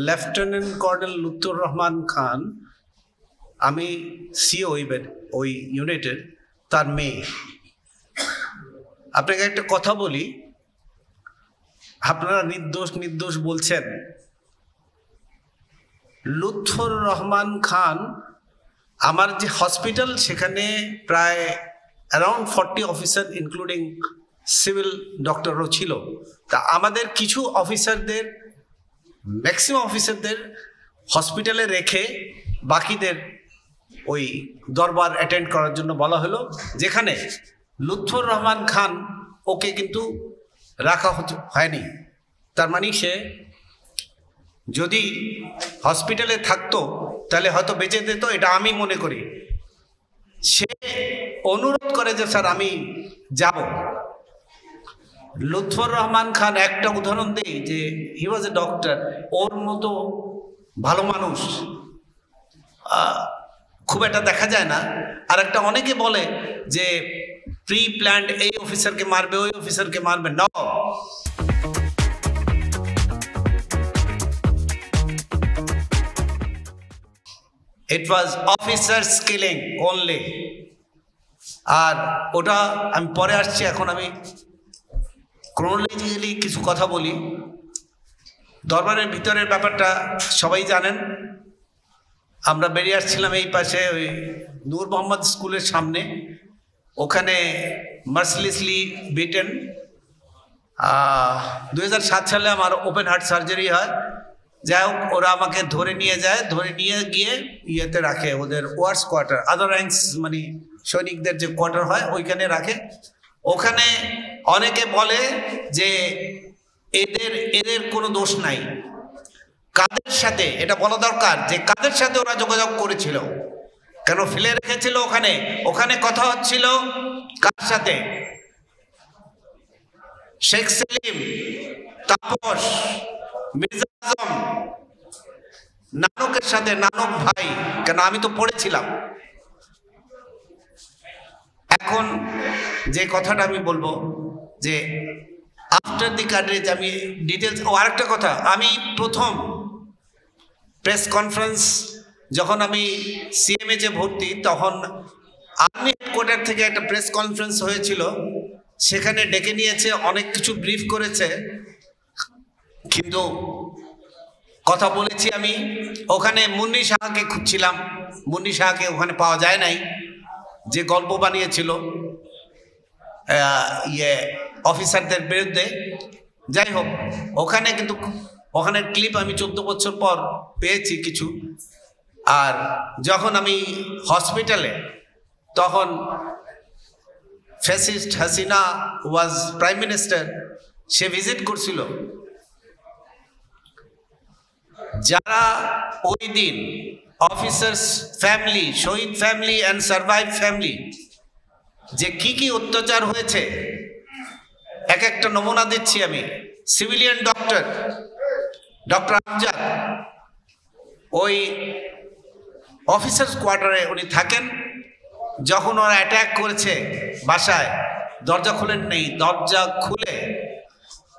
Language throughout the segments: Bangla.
লেফটেন্যান্ট কর্নেল লুৎফর রহমান খান, আমি সিও ওই ইউনিটের, তার মেয়ে। আপনাকে একটা কথা বলি, আপনারা নির্দোষ নির্দোষ বলছেন। লুৎফর রহমান খান, আমার যে হসপিটাল সেখানে প্রায় অ্যারাউন্ড 40 অফিসার ইনক্লুডিং সিভিল ডক্টরও ছিল। তা আমাদের কিছু অফিসারদের, ম্যাক্সিমাম অফিসারদের হসপিটালে রেখে বাকিদের ওই দরবার অ্যাটেন্ড করার জন্য বলা হলো, যেখানে লুৎফর রহমান খান ওকে কিন্তু রাখা হয়নি। তার মানে সে যদি হসপিটালে থাকতো তাহলে হয়তো বেঁচে যেত, এটা আমি মনে করি। সে অনুরোধ করে যে স্যার আমি যাব। লুৎফর রহমান খান, একটা উদাহরণ দিই, যে হি ওয়াজ এ ডক্টর, ওর মতো ভালো মানুষ খুব একটা দেখা যায় না। আর একটা অনেকে বলে যে প্রি প্ল্যান্ড, এই অফিসারকে মারবে, ওই অফিসারকে মারবে। ন, ইট ওয়াজ অফিসার্স কিলিং অনলি। আর ওটা আমি পরে আসছি, এখন আমি ক্রোনোলজিক্যালি কিছু কথা বলি। দরবারের ভিতরের ব্যাপারটা সবাই জানেন। আমরা বেরিয়ে আসছিলাম এই পাশে ওই নূর মোহাম্মদ স্কুলের সামনে, ওখানে মার্সিলেসলি বিটেন। 2007 সালে আমার ওপেন হার্ট সার্জারি হয়। যাই হোক, ওরা আমাকে ধরে নিয়ে যায়, ধরে নিয়ে গিয়ে ইয়েতে রাখে, ওদের ওয়ার্স কোয়ার্টার, আদার র্যাঙ্কস মানে সৈনিকদের যে কোয়ার্টার হয় ওইখানে রাখে। ওখানে অনেকে বলে যে এদের কোনো দোষ নাই। কাদের সাথে, এটা বলা দরকার যে কাদের সাথে ওরা যোগাযোগ করেছিল, কেন ফেলে রেখেছিল ওখানে। ওখানে কথা হচ্ছিল কার সাথে? শেখ সেলিম, তাপস, মির্জা আজম, নানকের সাথে, নানক ভাই, কেন আমি তো পড়েছিলাম। এখন যে কথাটা আমি বলবো যে আফটার দি কার্ডেজ আমি ডিটেলস। ও আরেকটা কথা, আমি প্রথম প্রেস কনফারেন্স যখন আমি সিএমএইচে ভর্তি, তখন আর্মি হেডকোয়ার্টার থেকে একটা প্রেস কনফারেন্স হয়েছিল। সেখানে ডেকে নিয়েছে, অনেক কিছু ব্রিফ করেছে, কিন্তু কথা বলেছি আমি। ওখানে মুন্নি সাহাকে খুঁজছিলাম, মুন্নি সাহাকে ওখানে পাওয়া যায় নাই, যে গল্প বানিয়েছিল অফিসারদের বিরুদ্ধে। যাই হোক, ওখানে কিন্তু ওখানের ক্লিপ আমি 14 বছর পর পেয়েছি কিছু। আর যখন আমি হসপিটালে, তখন fascist Hasina was prime minister, সে ভিজিট করছিল। যারা ওই দিন অফিসার্স ফ্যামিলি, শহীদ ফ্যামিলি অ্যান্ড সারভাইভ ফ্যামিলি, যে কি অত্যাচার হয়েছে, এক একটা নমুনা দিচ্ছি আমি। সিভিলিয়ান ডক্টর আমজাদ, ওই অফিসার্স কোয়ার্টারে উনি থাকেন। যখন ওরা অ্যাটাক করেছে বাসায়, দরজা খুলেন নেই, দরজা খুলে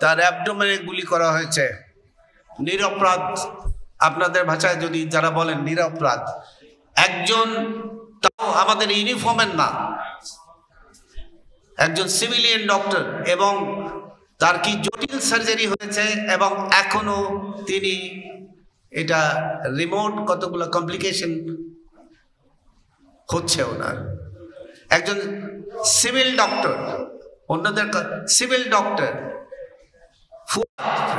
তার অ্যাবডোমেনে গুলি করা হয়েছে। নিরপরাধ, আপনাদের ভাষায় যদি যারা বলেন নিরপরাধ, একজন, তাও আমাদের ইউনিফর্মের না, একজন সিভিলিয়ান ডক্টর, এবং তার কি জটিল সার্জারি হয়েছে, এবং এখনো তিনি এটা রিমোট কতগুলো কমপ্লিকেশন হচ্ছে ওনার। একজন সিভিল ডক্টর, অন্যদের সিভিল ডক্টর,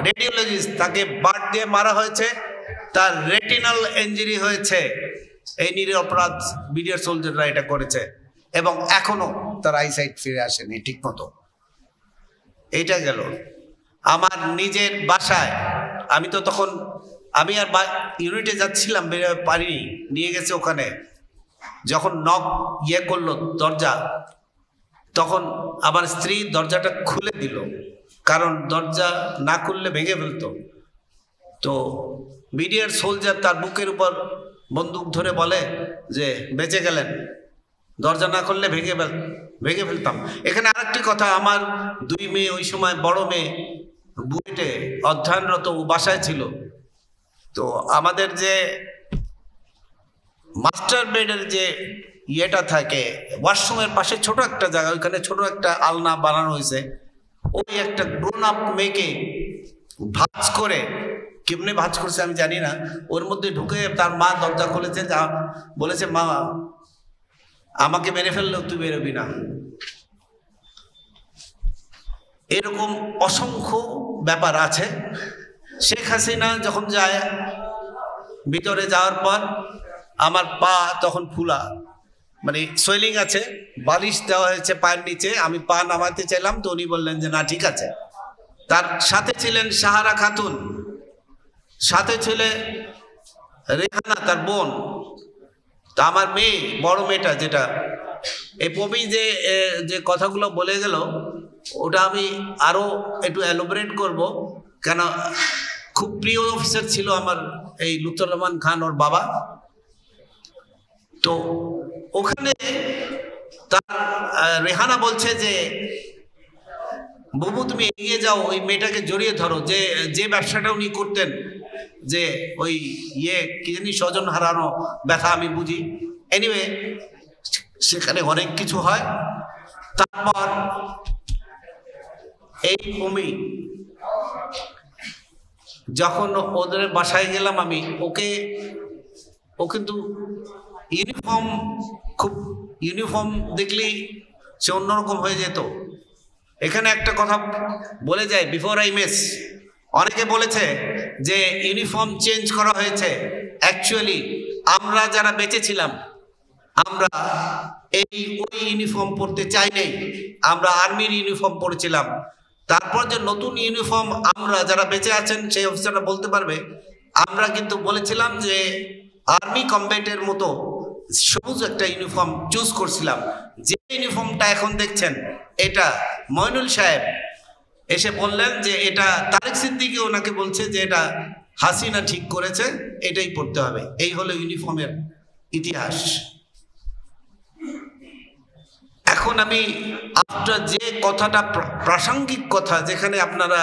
রেডিওলজিস্ট, তাকে বাট দিয়ে মারা হয়েছে, তার রেটিনাল ইনজুরি হয়েছে। এই নিরপরাধ বিডিআর সোলজাররা এটা করেছে, এবং এখনো তার আইসাইট ফিরে আসেনি ঠিক মতো। এইটা গেল আমার নিজের বাসায়। আমি তো তখন, আমি আর ইউনিটে যাচ্ছিলাম, বেরোতে পারিনি, নিয়ে গেছে ওখানে। যখন নক করলো দরজা, তখন আমার স্ত্রী দরজাটা খুলে দিল, কারণ দরজা না খুললে ভেঙে ফেলতো। তো বিডিআর সোলজার তার বুকের উপর বন্দুক ধরে বলে যে বেঁচে গেলেন, দরজা না খুললে ভেঙে ফেলতাম। এখানে আরেকটি কথা, আমার 2 মেয়ে, ওই সময় বড় মেয়ে বুয়েটে অধ্যয়নরত, বাসায় ছিল। তো আমাদের যে মাস্টার বেডের যে ইয়েটা থাকে, ওয়াশরুমের পাশে ছোট একটা জায়গা, ওইখানে ছোট একটা আলনা বানানো হয়েছে। ওই একটা গ্রোন আপ মেয়েকে ভাঁজ করে, কেমনে ভাঁজ করছে আমি জানি না, ওর মধ্যে ঢুকে তার মা দরজা খুলেছে, যা বলেছে, মা আমাকে মেরে ফেললেও তুই বেরোবি না। এরকম অসংখ্য ব্যাপার আছে। শেখ হাসিনা যখন যায়, ভিতরে যাওয়ার পর আমার পা তখন ফুলা, মানে সোয়েলিং আছে, বালিশ দেওয়া হয়েছে পায়ের নিচে, আমি পা নামাতে চাইলাম, তো উনি বললেন যে না ঠিক আছে। তার সাথে ছিলেন সাহারা খাতুন, সাথে ছিলে রেহানা তার বোন, তা আমার মেয়ে, বড় মেয়েটা, যেটা এই পপি যে কথাগুলো বলে গেল, ওটা আমি আরো একটু এলোবরেট করব, কেন খুব প্রিয় অফিসার ছিল আমার এই লুৎফর রহমান খান, ওর বাবা। তো ওখানে তার রেহানা বলছে যে বুবু তুমি এগিয়ে যাও, ওই মেয়েটাকে জড়িয়ে ধরো, যে ব্যবসাটা উনি করতেন, যে ওই কি জানি স্বজন হারানো ব্যথা, আমি বুঝি। এনিওয়ে সেখানে অনেক কিছু হয়। তারপর এই ভূমি যখন ওদের বাসায় গেলাম আমি, ও কিন্তু ইউনিফর্ম দেখলেই সে অন্যরকম হয়ে যেত। এখানে একটা কথা বলে যায়, বিফোর আই মিস, অনেকে বলেছে যে ইউনিফর্ম চেঞ্জ করা হয়েছে। অ্যাকচুয়ালি আমরা যারা বেঁচে ছিলাম, আমরা ওই ইউনিফর্ম পরতে চাই নাই, আমরা আর্মির ইউনিফর্ম পরেছিলাম। তারপর যে নতুন ইউনিফর্ম, আমরা যারা বেঁচে আছেন সেই অফিসাররা বলতে পারবে, আমরা কিন্তু বলেছিলাম যে আর্মি কমব্যাটের মতো সবুজ একটা ইউনিফর্ম চুজ করছিলাম। যে ইউনিফর্মটা এখন দেখছেন, এটা মইনুল সাহেব এসে বললেন যে এটা তারেক সিদ্দিকী ওনাকে বলছে যে এটা হাসিনা ঠিক করেছে, এটাই পড়তে হবে। এই হলো ইউনিফর্মের ইতিহাস। এখন আমি আপনার যে কথাটা প্রাসঙ্গিক কথা, যেখানে আপনারা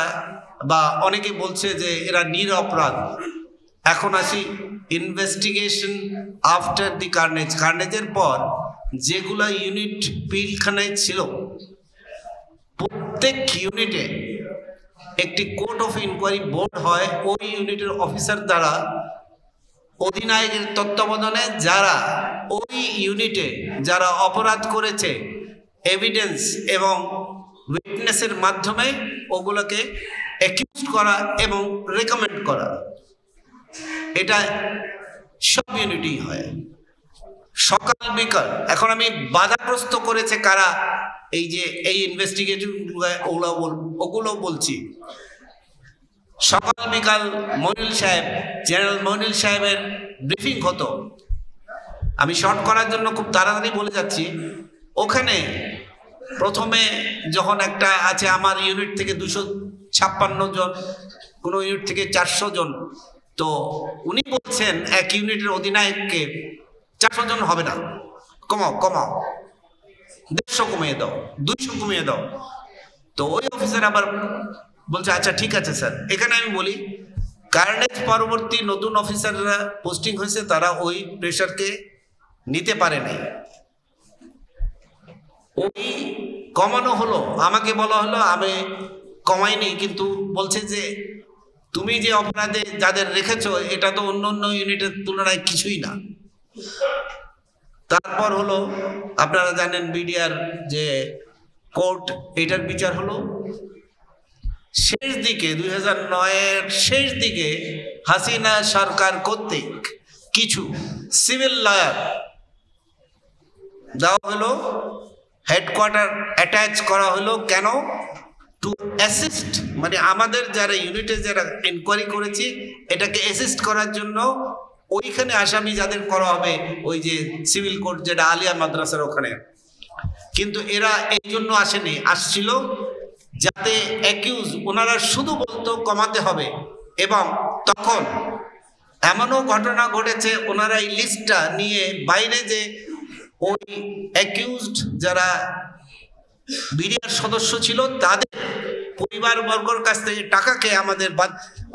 বা অনেকে বলছে যে এরা নিরপরাধ, এখন আসি ইনভেস্টিগেশন আফটার দি কার্নেজের পর যেগুলো ইউনিট পিলখানায় ছিল, প্রত্যেক ইউনিটে একটি কোর্ট অফ ইনকোয়ারি বোর্ড হয়। ওই ইউনিটের অফিসার দ্বারা, অধিনায়কের তত্ত্বাবধানে, যারা ওই ইউনিটে যারা অপরাধ করেছে, এভিডেন্স এবং উইটনেসের মাধ্যমে ওগুলোকে অ্যাকিউজ করা এবং রেকমেন্ড করা, এটা সব ইউনিটেই হয়, সকাল বিকাল। এখন আমি বাধাগ্রস্ত করেছে কারা, এই ইনভেস্টিগেশন ওগুলো বলছি। সকাল বিকাল মইনুল সাহেব, জেনারেল মইনুল সাহেবের ব্রিফিং হতো। আমি শর্ট করার জন্য খুব তাড়াতাড়ি বলে যাচ্ছি। ওখানে প্রথমে যখন একটা আছে, আমার ইউনিট থেকে 256 জন, কোনো ইউনিট থেকে 400 জন, তো উনি বলছেন এক ইউনিটের অধিনায়ককে 400 জন হবে না, কমাও 150 কমিয়ে দাও, 200 কমিয়ে দাও। তো ওই অফিসার আবার বলছে আচ্ছা ঠিক আছে স্যার। এখানে আমি বলি, কার্নেজ পরবর্তী নতুন অফিসাররা পোস্টিং হয়েছে, তারা ওই প্রেশারকে নিতে পারে নাই। ওই কমানো হলো, আমাকে বলা হলো, আমি কমাইনি, কিন্তু বলছে যে তুমি যে অপরাধে যাদের রেখেছো, এটা তো অন্য ইউনিটের তুলনায় কিছুই না। তারপর হলো, আপনারা জানেন বিডিআর যে কোর্ট, এটার বিচার হলো শেষ দিকে, 2009-এর শেষ দিকে হাসিনা সরকার কর্তৃক কিছু সিভিল লয়ার দেওয়া হলো, হেডকোয়ার্টার অ্যাটাচ করা হলো। কেন? টু অ্যাসিস্ট, মানে আমাদের যারা ইউনিটে যারা ইনকোয়ারি করেছি, এটাকে অ্যাসিস্ট করার জন্য ওইখানে আসামি যাদের করা হবে, ওই যে সিভিল কোর্ট যেটা আলিয়া মাদ্রাসার ওখানে। কিন্তু এরা এই জন্য আসেনি, আসছিল যাতে অ্যাকিউজ, ওনারা শুধু বলতো কমাতে হবে। এবং তখন এমনও ঘটনা ঘটেছে, ওনারা এই লিস্টটা নিয়ে বাইরে যে ওই অ্যাকিউজড যারা বিডিআর সদস্য ছিল, তাদের পরিবারবর্গর কাছ থেকে টাকা খেয়ে আমাদের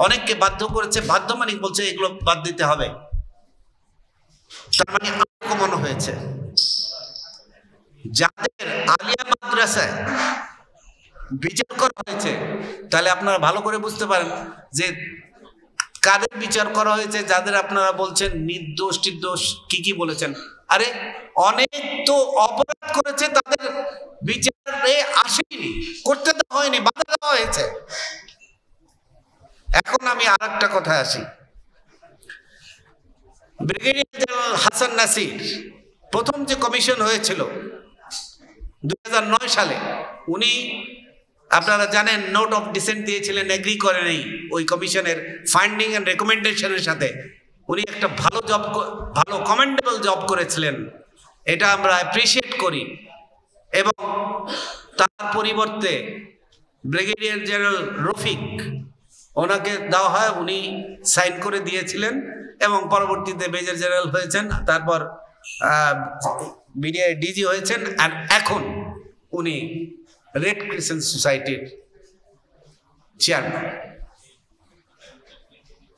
অনেককে বাধ্য করেছে, বাধ্যমানিক বলছে এগুলো বাদ দিতে হবে। তার মানে আক্রমণ হয়েছে। যাদের আলিয়া মাদ্রাসায় বিচার করা হয়েছে, তাহলে আপনারা ভালো করে বুঝতে পারেন যে কাদের বিচার করা হয়েছে, যাদের আপনারা বলছেন নির্দোষ টির্দোষ কি কি বলেছেন। আরে অনেক তো অপরাধ করেছে, তাদের বিচারে আসেনি, করতে দেওয়া হয়নি, বাধা দেওয়া হয়েছে। এখন আমি আর একটা কথায় আসি। ব্রিগেডিয়ার জেনারেল হাসান নাসির প্রথম যে কমিশন হয়েছিল 2009 সালে, উনি আপনারা জানেন নোট অফ ডিসেন্ট দিয়েছিলেন, এগ্রি করে নেই ওই কমিশনের ফাইন্ডিং এন্ড রেকমেন্ডেশনের সাথে। উনি একটা ভালো কমেন্ডেবল জব করেছিলেন, এটা আমরা অ্যাপ্রিসিয়েট করি। এবং তার পরিবর্তে ব্রিগেডিয়ার জেনারেল রফিক ওনাকে দেওয়া হয়, উনি সাইন করে দিয়েছিলেন এবং পরবর্তীতে মেজর জেনারেল হয়েছেন, তারপর বিডিআই ডিজি হয়েছেন, আর এখন উনি রেড ক্রিসেন্ট সোসাইটির চেয়ারম্যান।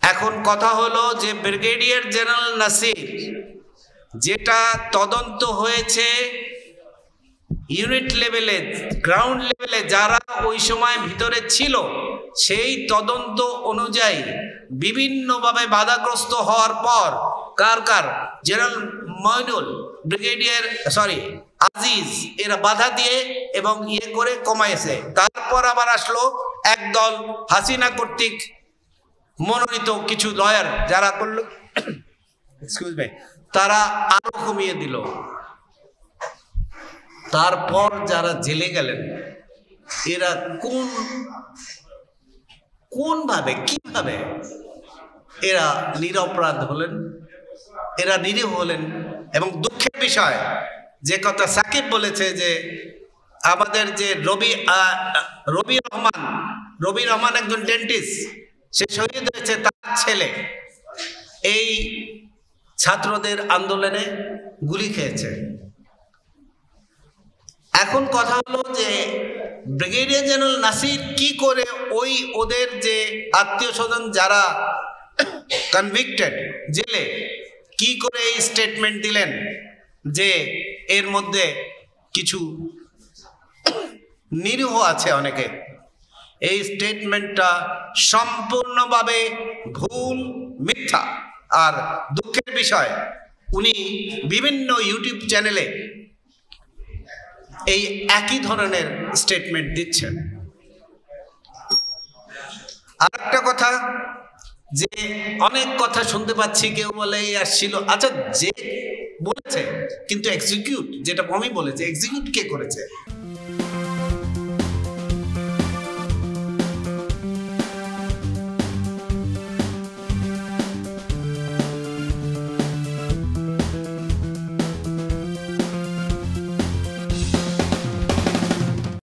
এখন কথা হলো যে ব্রিগেডিয়ার জেনারেল নাসির, যেটা তদন্ত হয়েছে ইউনিট লেভেলে, গ্রাউন্ড লেভেলে যারা ওই সময় ভিতরে ছিল, সেই তদন্ত অনুযায়ী বিভিন্নভাবে বাধাগ্রস্ত হওয়ার পর কার জেনারেল মইনুল, ব্রিগেডিয়ার আজিজ এরা বাধা দিয়ে এবং করে কমাইছে। তারপর আবার আসলো একদল হাসিনা কর্তৃক মনোনীত কিছু লয়ার, যারা করলো তারা আরো কমিয়ে দিল। তারপর যারা জেলে গেলেন, এরা কোনভাবে কিভাবে এরা নিরপরাধ হলেন, এরা নিরীহ হলেন। এবং দুঃখের বিষয় যে কথা সাকিব বলেছে, যে আমাদের যে রবি রহমান একজন ডেন্টিস্ট, সে শহীদ হয়েছে, তার ছেলে এই ছাত্রদের আন্দোলনে গুলি খেয়েছে। এখন কথা হলো যে ব্রিগেডিয়ার জেনারেল নাসির কি করে ওদের যে আত্মীয় স্বজন যারা কনভিক্টেড জেলে, কি করে এই স্টেটমেন্ট দিলেন যে এর মধ্যে কিছু নিরীহ আছে অনেকে। এই স্টেটমেন্টটা সম্পূর্ণভাবে ভুল, মিথ্যা। আর দুঃখের বিষয়, উনি বিভিন্ন ইউটিউব চ্যানেলে এই একই ধরনের স্টেটমেন্ট দিচ্ছেন। আর একটা কথা, যে অনেক কথা শুনতে পাচ্ছি, কেউ বলে এই আসছিল। আচ্ছা, যে বলেছে কিন্তু এক্সিকিউট, যেটা আমি বলেছি, এক্সিকিউট কে করেছে?